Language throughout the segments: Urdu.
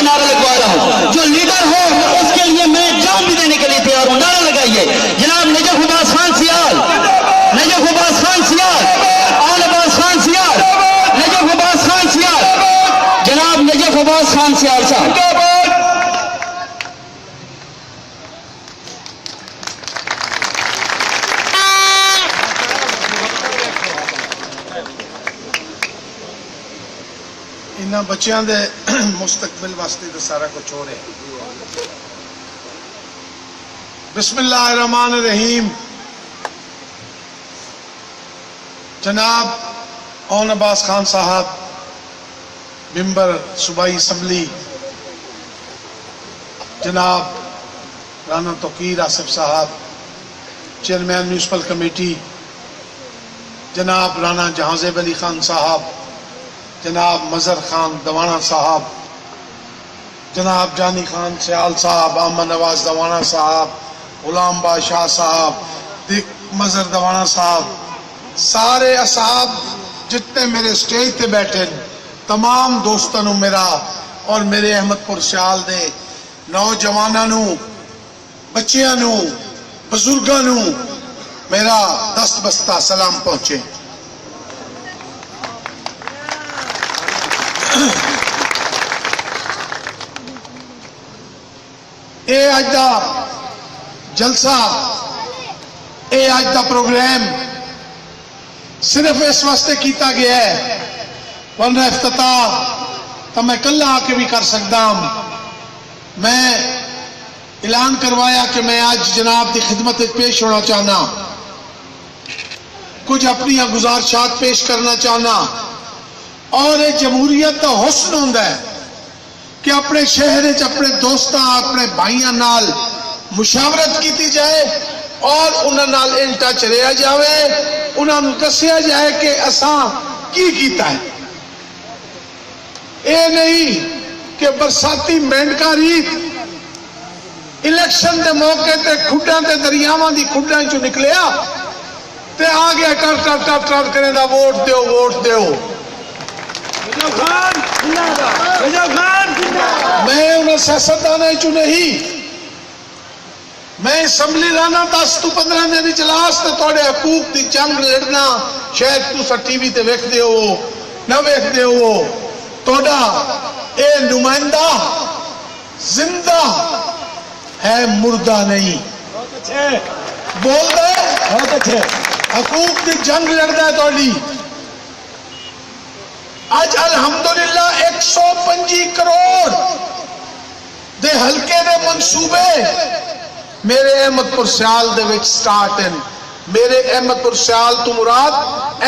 نعرہ لگوا رہا ہوں. جو لیڈر ہو اس کے لیے میں جان بھی دینے کے لیے تیار ہوں. نعرہ لگائیے جناب نجف عباس خان سیال, نجف عباس خان سیال, آل عباس خان سیال, نجف عباس خان سیال, جناب نجف عباس خان سیال صاحب. انہاں بچیاں دے مستقبل واسطے تو سارا کچھ ہو رہا ہے. بسم اللہ الرحمن الرحیم. جناب اون عباس خان صاحب ممبر صوبائی اسمبلی, جناب رانا توقیر آصف صاحب چیئرمین میونسپل کمیٹی, جناب رانا جہانزیب علی خان صاحب, جناب مظہر خان دوانا صاحب, جناب جانی خان سیال صاحب, احمد نواز دوانا صاحب, غلام بادشاہ صاحب, مظہر دوانا صاحب, سارے اصحاب جتنے میرے سٹیج تے بیٹھے, تمام دوستانوں میرا اور میرے احمد پور سیال دے نوجوانوں, بچیاں, بزرگاں میرا دست بستہ سلام پہنچے. اے آج دا جلسہ, اے آج دا پروگرام صرف اس واسطے کیتا گیا ہے, ورنہ افتتاح تو میں کل آ کے بھی کر سکتا ہوں. میں اعلان کروایا کہ میں آج جناب دی خدمت پیش ہونا چاہنا, کچھ اپنی گزارشات پیش کرنا چاہنا. اور یہ جمہوریت کا حسن ہوتا ہے کہ اپنے شہر اپنے دوستاں اپنے بھائیاں نال مشاورت کیتی جائے اور انہاں نال ان ٹچ رہا جاوے, انہاں نوں دسیا جائے کہ اساں کی کیتا ہے. اے نہیں کہ برساتی مینڈکا ریت الیکشن دے موقع تے کھڈاں تے دریاواں دی کھڈاں چوں نکلیا تے آ گیا ٹر کرے دا ووٹ دیو ووٹ دیو. میں انہیں سیاستدانوں چوں نہیں, میں اسمبلی رانا 10 تو 15 دن اجلاس تے تھوڑے حقوق دی جنگ لڑنا شاید تساں ٹی وی تے ویکھدے ہو نہ ویکھدے ہو. تھوڑا اے نمائندہ زندہ ہے, مردہ نہیں. بول دے حقوق دی جنگ لڑدا ہے تھوڑی. آج الحمدللہ 125 کروڑ دے حلقے دے منصوبے میرے احمد پور سیال دے وچ سٹارٹ ہیں. میرے احمد پور سیال تو مراد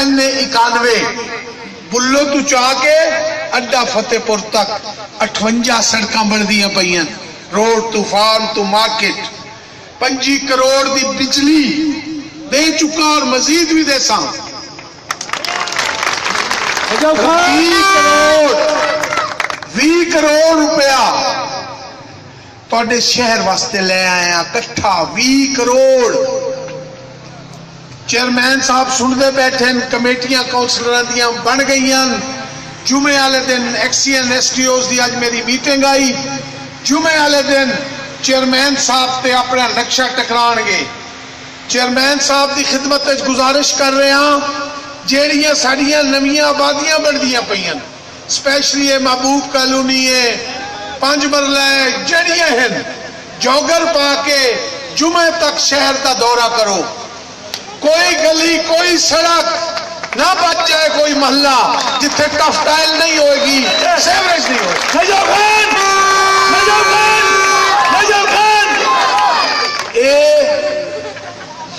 NA91 بلو تو چاہ کے اڈا فتح پور تک 58 سڑکاں بن دیاں پئیاں, روڈ تو فارم تو مارکیٹ. 25 کروڑ دی بجلی دے چکا اور مزید بھی دے ساں. 20 کروڑ روپیہ تھوڑے شہر واسطے لے آئے ہیں کٹھا. 20 کروڑ. چیئرمین صاحب سنتے بیٹھے, کمیٹیاں کونسلر دیاں بن گئی ہیں. جمعے والے دن ایکسین STOs دی آج میری میٹنگ آئی. جمعے والے دن چیئرمین صاحب تے اپنا نقشہ ٹکران گے. چیئرمین صاحب دی خدمت وچ گزارش کر رہے ہیں جیڑیاں ساڑیاں نویاں آبادیاں بن دیاں پئیاں, سپیشلی محبوب کالونی ہے, 5 مرلہ ہے, جڑیاں ہیں جوگر پا کے جمعہ تک شہر کا دورہ کرو. کوئی گلی کوئی سڑک نہ بچ جائے, کوئی محلہ جتھے ٹف ٹائل نہیں ہوئے گی, سیوریج نہیں ہوئے. اے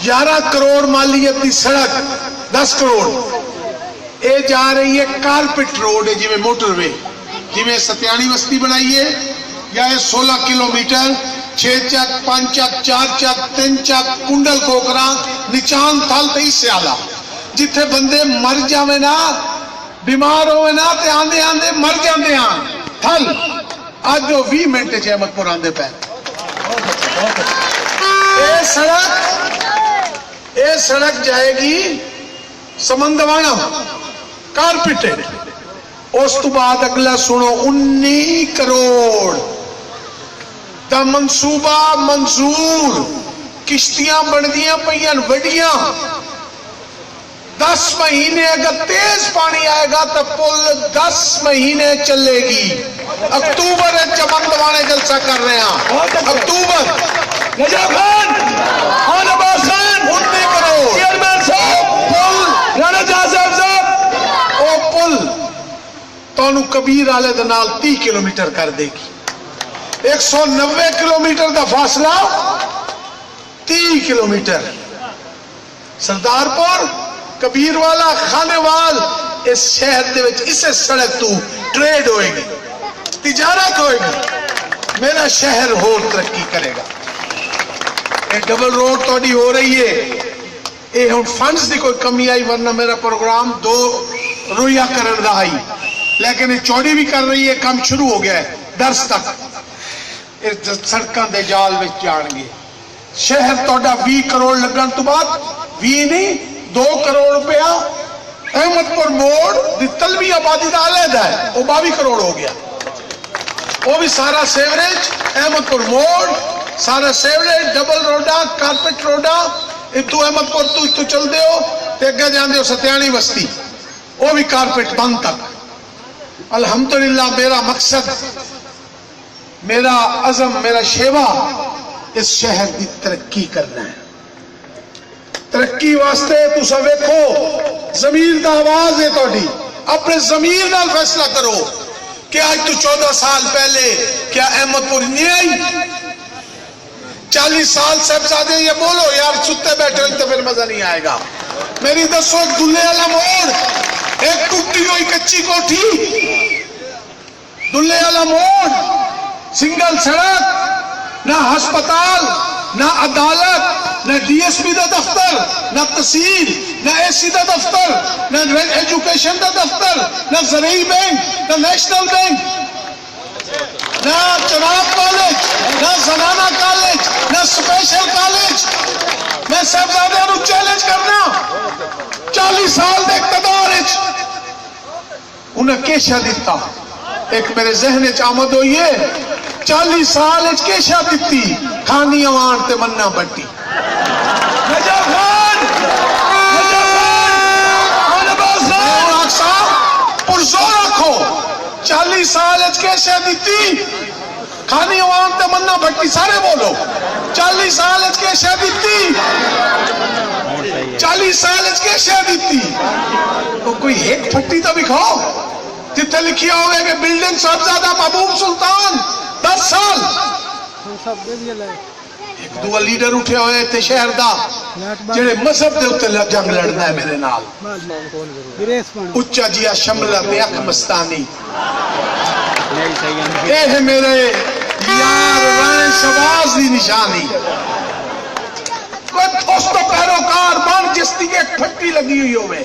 11 کروڑ مالیت دی سڑک 10 کروڑ اے جا رہی ہے کارپٹ روڈ ہے, جی میں موٹر وے, جی میں ستیانی وسطی بنائیے, یا 16 کلومیٹر 6 چک 5 چک 4 چک 3 چک کنڈل کوکراں نچان تھل تے اس سے آلہ, جتھے بندے مر جاوے نا بیمار ہوئے نا تے آندے آندے مر جاندے ہاں تھل. آج جو 20 منٹ چھ احمد پور آندے پہ. اے سڑک جائے گی سمندوانا کارپیٹڈ, اس تو بعد اگلا سنو 19 کروڑ دا منصوبہ منظور کشتیاں بندیاں پئیاں وڈیاں 10 مہینے اگر تیز پانی آئے گا تو پل 10 مہینے چلے گی اکتوبر چمن دوانے جلسہ کر رہے ہیں اکتوبر نجف خان آن عباس خان 19 کروڑ چیئرمین صاحب پل رانا جہاز صاحب او پل تانوں کبیر والے دے نال 30 کلومیٹر کر دے گی 190 کلومیٹر دا فاصلہ 30 کلومیٹر سردار پور کبیر والا خانے وال اس شہر دے وچ اسے سڑک تو ٹریڈ ہوئے گی تجارت ہوئے گی میرا شہر ہور ترقی کرے گا یہ ڈبل روڈ توڑی ہو رہی ہے یہ ہن فنڈز دی کوئی کمی آئی ورنہ میرا پروگرام 2 رویہ کرن دا آئی لیکن یہ چوڑی بھی کر رہی ہے کام شروع ہو گیا ہے درس تک سڑکاں دے جال وچ جان گے شہر توڑا 20 کروڑ لگن تو بعد 20 نہیں 2 کروڑ روپیہ احمد پور موڑ دی طلبی آبادی دا علیحدہ ہے وہ 22 کروڑ ہو گیا وہ بھی سارا سیوریج احمد پور موڑ سارا سیوریج ڈبل روڈا کارپٹ روڈا تو احمد پور تو چل دے ہو تے اگے جاندے ہو ستیانی بستی وہ بھی کارپٹ بند تک الحمدللہ میرا مقصد میرا عزم میرا شیوا اس شہر کی ترقی کرنا ہے ترقی واسطے تسا ویکھو ضمیر دا آواز ہے تہاڈی اپنے ضمیر نال فیصلہ کرو کہ آج تو 14 سال پہلے کیا احمد پور نہیں آئی 40 سال صاحبزادے یہ بولو یار ستے بیٹھے ہوئے تو پھر مزہ نہیں آئے گا میری دسو ایک دلے والا موڑ ایک ٹوٹی ہوئی کچی کوٹھی دلے والا موڑ سنگل سڑک نہ ہسپتال نہ عدالت نہ ڈی ایس پی دا دفتر نہ تحصیل نہ اے سی دا دفتر نہ ایجوکیشن دا دفتر نہ زرعی بینک نہ نیشنل بینک نہ چناب کالج نہ زنانہ کالج نہ سپیشل کالج میں صاحبزادے نو چیلنج کرنا 40 سال دے اقتدار انہیں کیشا دیتا ایک میرے ذہن آمد ہوئی ہے 40 سال کیشا دیتی کھانی اوان تے مننا بٹی نجف خان آن عباس خان پرزور رکھو 40 سال کیشا دیتی کھانی اوان تے مننا بٹی سارے بولو 40 سال کیشا دیتی 40 سال کیشا دیتی تو کوئی ایک پھٹی تو دکھاؤ جتنے لکھیا ہوئے کہ بلڈنگ صاحبزادہ محبوب سلطان 10 سال ایک دو لیڈر اٹھے ہوئے تھے شہر دا جڑے مذہب دے اتنے جنگ لڑنا ہے میرے نال اچھا جیا شملہ تے اک مستانی اے ہے میرے یار رائن شواز دی نشانی کوئی دوستو پیروکار بان جس دی ایک پھٹی لگی ہوئی ہوئے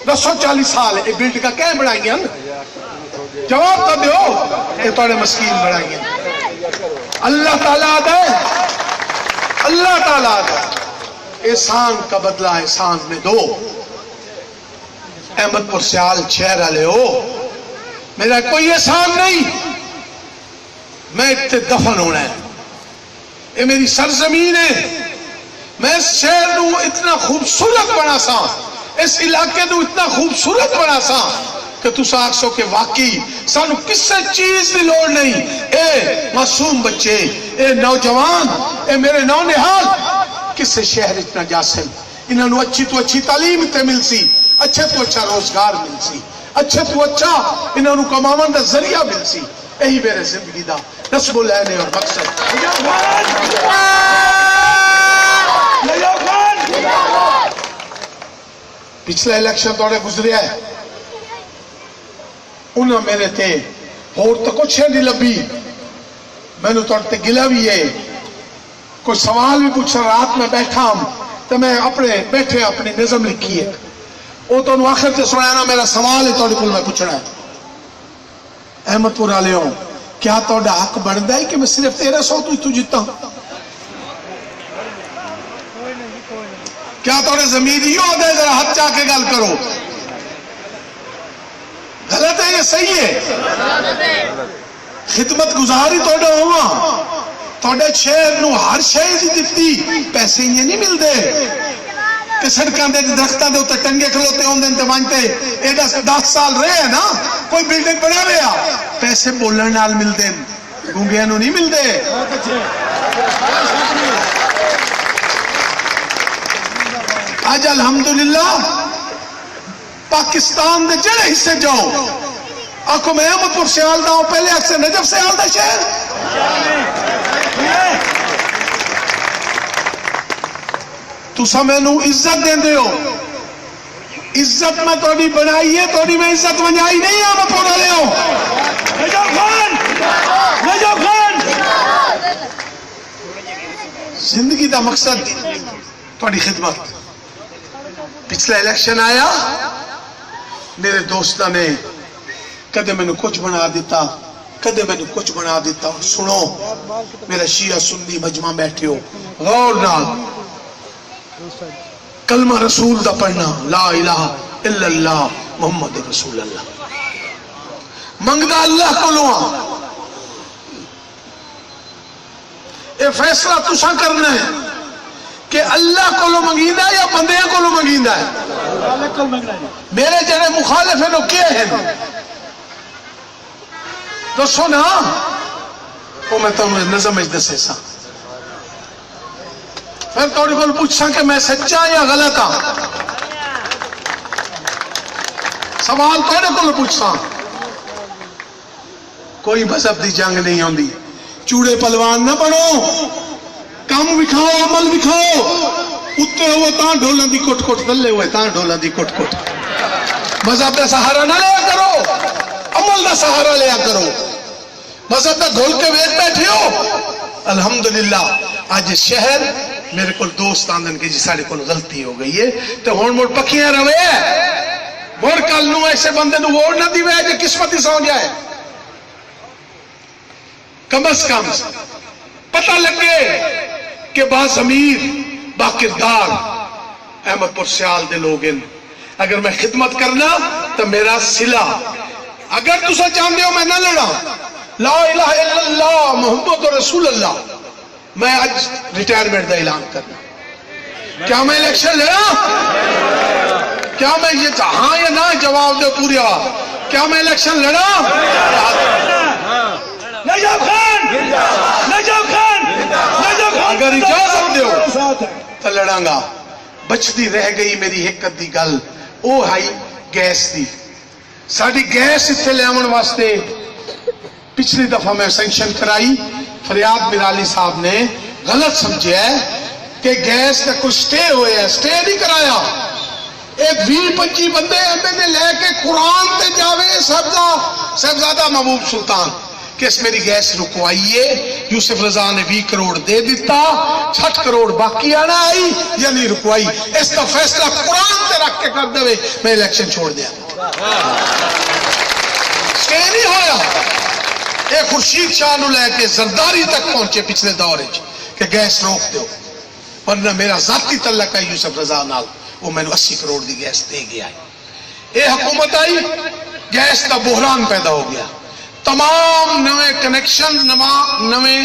240 سال یہ بلڈ کا کیا بڑھائی ہیں جواب تو دیو یہ توڑے مسکین بڑھائی ہیں اللہ تعالیٰ دے اللہ تعالیٰ دے احسان کا بدلہ احسان میں دو احمد پور سیال شہر والے ہو میرا کوئی احسان نہیں میں اتنے دفن ہونا ہے یہ میری سرزمین ہے میں اس شہر نو اتنا خوبصورت بنا سا اس علاقے نو اتنا خوبصورت بنا سا کہ تسا آکسو کہ واقعی سانو کسے چیز دی لوڑ نہیں اے معصوم بچے اے نوجوان اے میرے نونہال کسے شہر اتنا جاسم انہوں نے اچھی تو اچھی تعلیم تے مل سی اچھے تو اچھا روزگار مل سی اچھے تو اچھا انہوں نے کماون دا ذریعہ مل سی یہی میرے زندگی دا نصب العین اور مقصد پچھلا الیکشن توڑے گزریا ہے انہوں میرے تے اور تو کچھ نہیں لبی میں نے توڑتے گلہ بھی ہے کوئی سوال بھی پوچھا رات میں بیٹھا ہوں تو میں اپنے بیٹھے اپنی نظم لکھی ہے وہ تو انہوں آخر تے سنایا نا میرا سوال ہے توڑے کل میں پوچھنا ہے احمد پور آلے ہوں کیا توڑا حق بڑھتا ہے کہ میں صرف 1300 تو جیتا ہوں کیا توڑے ضمیر ہی ہو دے ذرا ہاتھ چاہ کے گل کرو ہے یہ صحیح ہے؟ خدمت گزاری توڑا ہوا توڑے شہر نو ہر شہر دی دفتی پیسے یہ نہیں ملتے کہ سڑکاں دے درختاں دے اتنے ٹنگے کھلوتے ہوں دے وانتے اے 10 سال رہے ہیں نا کوئی بلڈنگ بنا رہا پیسے بولن نال ملتے گونگیاں نو نہیں ملتے آج الحمدللہ پاکستان دے جڑے حصے جاؤ آکھو میں احمد پور سیال دا ہوں پہلے اکثر نجف سیال دا شہر تو سمینو عزت دیں دے ہو عزت میں توڑی بنائی ہے توڑی میں عزت بنائی نہیں احمد پور والے ہو نجف خان زندگی دا مقصد توڑی خدمت پچھلا الیکشن آیا میرے دوستہ نے کدے میں نے کچھ بنا دیتا کدے میں نے کچھ بنا دیتا سنو میرا شیعہ سنی مجمع بیٹھے ہو غور نال کلمہ رسول دا پڑھنا لا الہ الا اللہ محمد رسول اللہ منگدہ اللہ کو لوہاں اے فیصلہ تسا کرنا ہے کہ اللہ کو لو منگیندہ یا بندیاں کو لو منگیندہ ہے میرے جڑے مخالف ہیں وہ کیا ہیں تو سنا وہ میں تو نظم اجدسے سا پھر توڑی بول پوچھا کہ میں سچا یا غلط ہاں سوال توڑے کو پوچھا کوئی مذہب دی جنگ نہیں ہوندی چوڑے پلوان نہ بنو کام بکھاؤ عمل بکھاؤ اتنے ہوئے تاں ڈھولن دی کٹ کٹ دلے ہوئے تاں ڈھولن دی کٹ کٹ مذہب دا سہارا نہ لیا کرو عمل دا سہارا لیا کرو مذہب دا ڈھول کے ویٹ بیٹھے ہو الحمدللہ آج شہر میرے کو دوست آندن کے جی ساڑے کو غلطی ہو گئی ہے تو ہون موڑ پکیاں روے ووڑ کل نو ایسے بندے نو ووڑ نہ دیوے جو قسمتی سو جائے کم از کم پتہ لگے کہ با ضمیر با کردار احمد پور سیال دے لوگ ہیں اگر میں خدمت کرنا تو میرا صلہ اگر تسا چاہتے ہو میں نہ لڑا لا الہ الا اللہ محمد رسول اللہ میں آج ریٹائرمنٹ دا اعلان کرنا کیا میں الیکشن لڑا کیا میں یہ ہاں یا نہ جواب دے پوری آواز کیا میں الیکشن لڑا نجف خان اگر اجازت دیو تو لڑاں گا بچتی رہ گئی میری حکت دی گل او ہائی گیس دی ساڑی گیس اتھے لے آمن واسطے پچھلی دفعہ میں سینکشن کرائی فریاد میرالی صاحب نے غلط سمجھے ہے کہ گیس کا کچھ سٹے ہوئے ہے سٹے نہیں کرایا ایک 20-25 بندے اندر نے لے کے قرآن تے جاوے صاحبزادہ محبوب سلطان کہ اس میری گیس رکوائیے یوسف رضا نے 20 کروڑ دے دیتا 60 کروڑ باقی آنا آئی یا نہیں رکوائی اس کا فیصلہ قرآن تے رکھ کے کر دے میں الیکشن چھوڑ دیا سٹے نہیں ہویا اے خورشید شاہ نو لے کے زرداری تک پہنچے پچھلے دورے کہ گیس روک دو ورنہ میرا ذاتی تعلق ہے یوسف رضا نال وہ میں نے 80 کروڑ دی گیس دے گیا ہے اے حکومت آئی گیس کا بحران پیدا ہو گیا تمام نوے کنیکشن نوے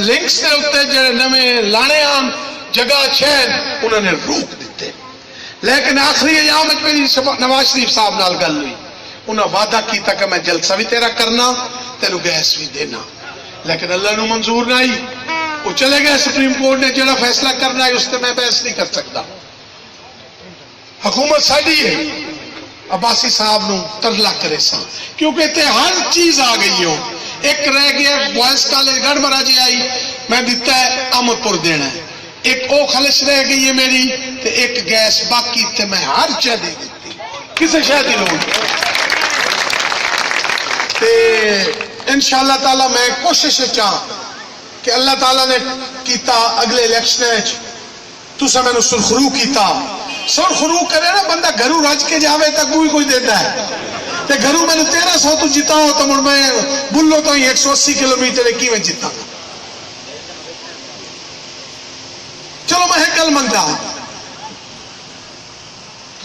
لنکس دے ہوتے جڑے نوے لانے آن جگہ چھین انہوں نے روک دیتے لیکن آخری ایام میں میری نواز شریف صاحب نال گل ہوئی انہوں وعدہ کیتا کہ میں جلسہ بھی تیرا کرنا تینو گیس بھی دینا لیکن اللہ نے منظور نہ آئی وہ چلے گئے سپریم کورٹ نے جڑا فیصلہ کرنا ہے اس سے میں بحث نہیں کر سکتا حکومت ساڑی ہے عباسی صاحب نو ترلا کرے سا کیونکہ تے ہر چیز آ گئی ہو ایک رہ گیا بوائز کالج گڑھ مراجی آئی میں دیتا ہے احمد پور دینا ہے ایک او خلش رہ گئی ہے میری تے ایک گیس باقی تے میں ہر چیز دے دیتی کسے شاید ہی لوگ تے انشاءاللہ تعالیٰ میں کوشش چاہاں کہ اللہ تعالیٰ نے کیتا اگلے الیکشن ہے تو سا میں نے سرخرو کیتا سرخرو کرے نا بندہ گھرو رج کے جاوے تک کوئی دیتا ہے تے گھرو میں نے 1300 تو جیتا ہو تو مڑ میں بلو تو ہی 180 کلومیٹر کی میں جیتا چلو میں گل منگا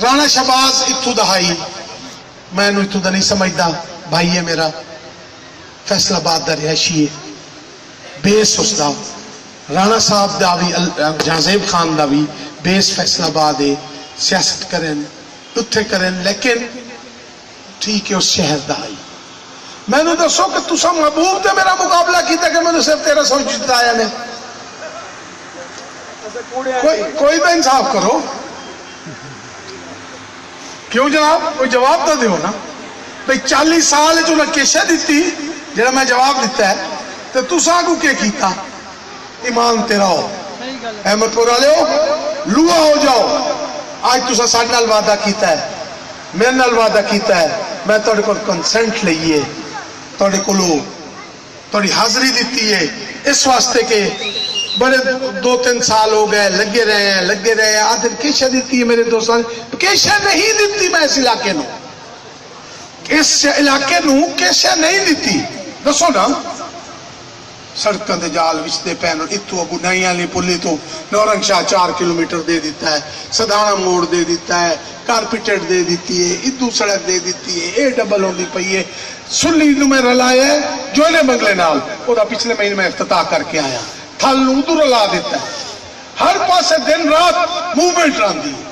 رانا شہباز اتھو دہائی میں اتوں کا نہیں سمجھتا بھائی ہے میرا فیصل آباد کا رہائشی ہے بیس اس کا رانا صاحب دا بھی جہازیب خان دا بھی بیس فیصل آباد ہے سیاست کریں اتھے کریں لیکن ٹھیک ہے اس شہر دا آئی میں نے دسو کہ تسا محبوب تے میرا مقابلہ کیتا کہ میں نے صرف 1300 جتایا نے کوئی تو انصاف کرو کیوں جناب کوئی جواب تو دیو نا بھئی 40 سال جو انہیں کیشہ دیتی جڑا میں جواب دیتا ہے تو تسا کو کیا کیتا ایمان تیرا ہو احمد پورا لے ہو لوہا ہو جاؤ آج تسا ساڑھ نال وعدہ کیتا ہے میرے نال وعدہ کیتا ہے میں توڑے کو کنسنٹ لئیے توڑے کو لو توڑی حاضری دیتی ہے اس واسطے کے بڑے 2-3 سال ہو گئے لگے رہے ہیں آدھر کیشہ دیتی ہے میرے دوستان کیشہ نہیں دیتی میں اس علاقے نو اس علاقے نو کیشہ نہیں دیتی دسو نا سڑکاں دے جال وچتے پہنو اتو ابو نائیاں لی پلی تو نورنگ شاہ 4 کلومیٹر دے دیتا ہے سدھانا موڑ دے دیتا ہے کارپیٹڈ دے دیتی ہے ادو سڑک دے دیتی ہے اے ڈبل ہوندی پئی ہے سلی نو میں رلایا ہے جونے بنگلے نال وہ دا پچھلے مہینے میں افتتاح کر کے آیا تھل نو ادو رلا دیتا ہے ہر پاسے دن رات موومنٹ راندی ہے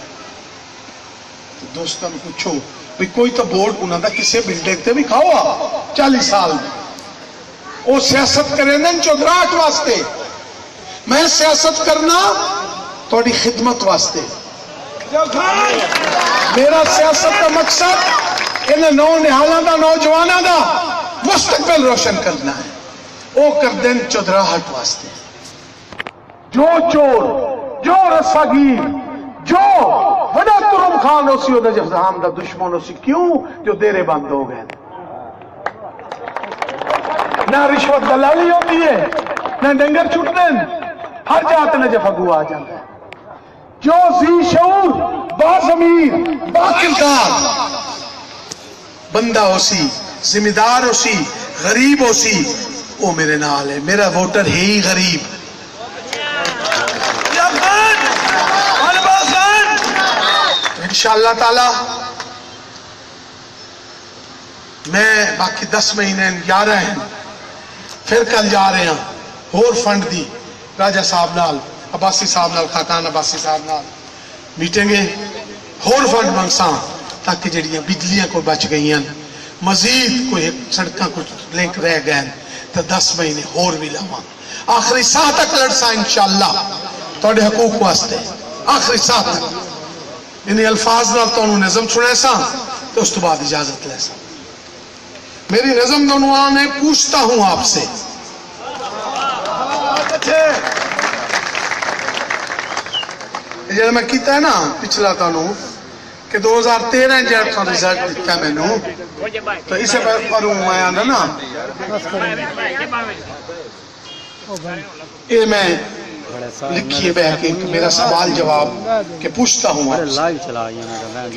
دوستاں پوچھو بھی کوئی تو بورڈ انہاں دا کسے بلڈنگ تے بھی کھاوا 40 سال میں وہ سیاست کریں چودراہٹ واسطے میں سیاست کرنا تھوڑی خدمت واسطے میرا سیاست کا مقصد انہیں نونہالاں دا نوجواناں دا مستقبل روشن کرنا ہے وہ کر دیں چودراہٹ واسطے جو چور جو رساگیر جو وڈا ترم خان ہو سی وہ جفزام دا دشمن ہو سی کیوں جو دیرے بند ہو گئے نہ رشوت دلالی ہوتی ہے نہ ڈنگر چھٹنے ہر جات نجف اگو آ جاتا ہے جو ذی شعور باضمیر باکردار بندہ ہو سی ذمہ دار ہو سی غریب ہو سی وہ میرے نال ہے میرا ووٹر ہے ہی غریب انشاءاللہ تعالی میں باقی 10 مہینے 11 ہیں پھر کل جا رہے ہیں اور فنڈ دی راجہ صاحب نال عباسی صاحب نال خاقان عباسی صاحب نال میٹنگیں اور فنڈ منگساں تاکہ جڑیاں بجلیاں کو بچ گئی ہیں مزید کوئی سڑکاں کچھ لنک رہ گئے تو 10 مہینے اور بھی لاواں آخری ساہ تک لڑساں انشاءاللہ توڑے حقوق واسطے آخری ساہ تک انہیں الفاظ نال تو انہوں نظم سنے ساں تو اس تو بعد اجازت لے ساں میری نظم دونوان ہے پوچھتا ہوں آپ سے جب میں کیتا ہے نا پچھلا تانوں کہ 2013 جب تھا ریزلٹ دیتا ہے میں نو تو اسے پڑھوں میں آنا نا یہ میں لکھیے بہ کے میرا سوال جواب کہ پوچھتا ہوں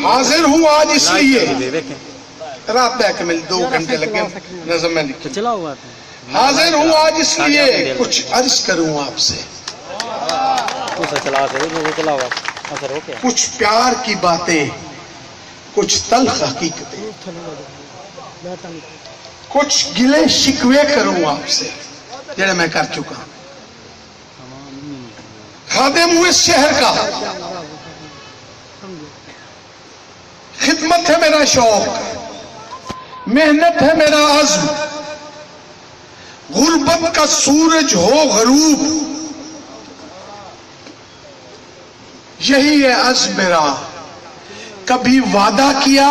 حاضر ہوں آج اس لیے رات بہ کے مل 2 گھنٹے لگے نظم میں لکھی حاضر ہوں آج اس لیے کچھ عرض کروں آپ سے کچھ پیار کی باتیں کچھ تلخ حقیقتیں کچھ گلے شکوے کروں آپ سے جڑے میں کر چکا خادم ہوں اس شہر کا خدمت ہے میرا شوق محنت ہے میرا عزم غربت کا سورج ہو غروب یہی ہے عزم میرا کبھی وعدہ کیا